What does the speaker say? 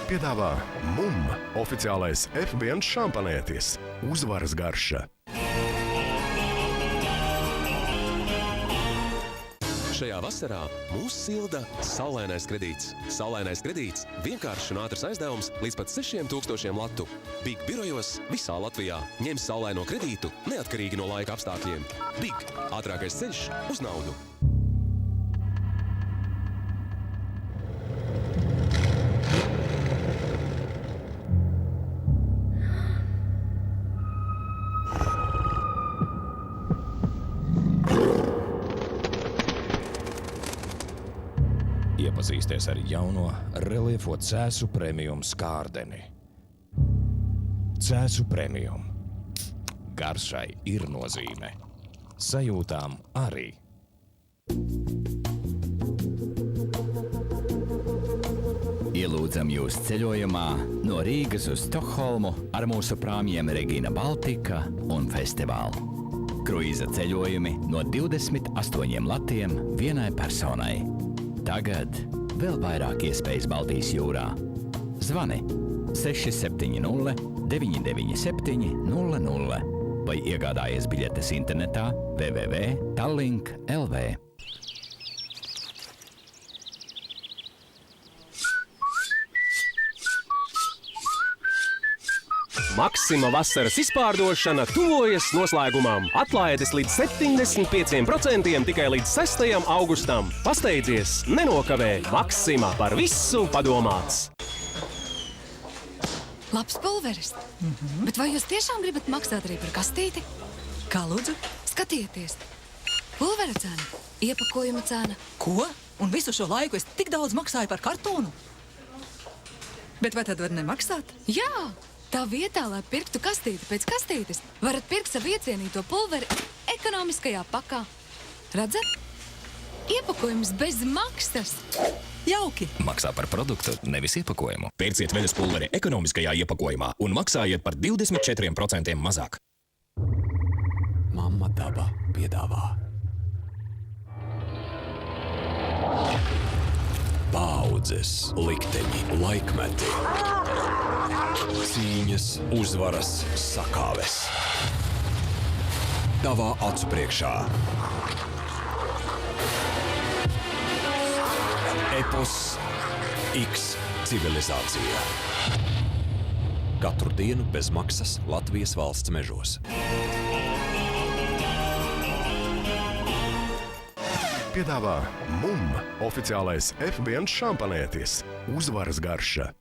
piedāvā MUM oficiālais F1 šampanietis. Uzvaras garša. Šajā vasarā mūs silda saulainais kredīts. Saulainais kredīts – vienkāršs un ātrs aizdevums līdz pat 6000 latu. BIG birojos visā Latvijā. Ņem saulaino kredītu neatkarīgi no laika apstākļiem. BIG – ātrākais ceļš uz naudu. Iepazīsties ar jauno reliefo Cēsu Premium skārdeni. Cēsu Premium. Garšai ir nozīme. Sajūtām arī. Ielūdzam jūs ceļojumā no Rīgas uz Stokholmu ar mūsu prāmjiem Regina Baltika un festivālu. Kruīza ceļojumi no 28 latiem vienai personai. Tagad vēl vairāk iespējas Baltijas jūrā. Zvani 670 997 00 vai iegādājies biļetes internetā www.tallink.lv. Maxima vasaras izpārdošana tuvojas noslēgumam. Atlaides līdz 75% tikai līdz 6. augustam. Pasteidzies, nenokavē. Maxima, par visu padomāts. Labs pulveris. Bet vai jūs tiešām gribat maksāt arī par kastīti? Kā lūdzu? Skatieties. Pulvera cena, iepakojuma cena. Ko? Un visu šo laiku es tik daudz maksāju par kartonu? Bet vai tad var nemaksāt? Jā! Tā vietā, lai pirktu kastīti pēc kastītes, varat pirkt savu iecienīto pulveri ekonomiskajā pakā. Redzat? Iepakojums bez maksas. Jauki! Maksā par produktu, nevis iepakojumu. Pērciet veļas pulveri ekonomiskajā iepakojumā un maksājiet par 24% mazāk. Mamma daba piedāvā. Paaudzes, likteņi, laikmeti. Cīņas, uzvaras, sakāves. Tavā acu priekšā. Epos X civilizācija. Katru dienu bez maksas Latvijas valsts mežos. Piedāvā MUM oficiālais F1 šampanietis. Uzvaras garša.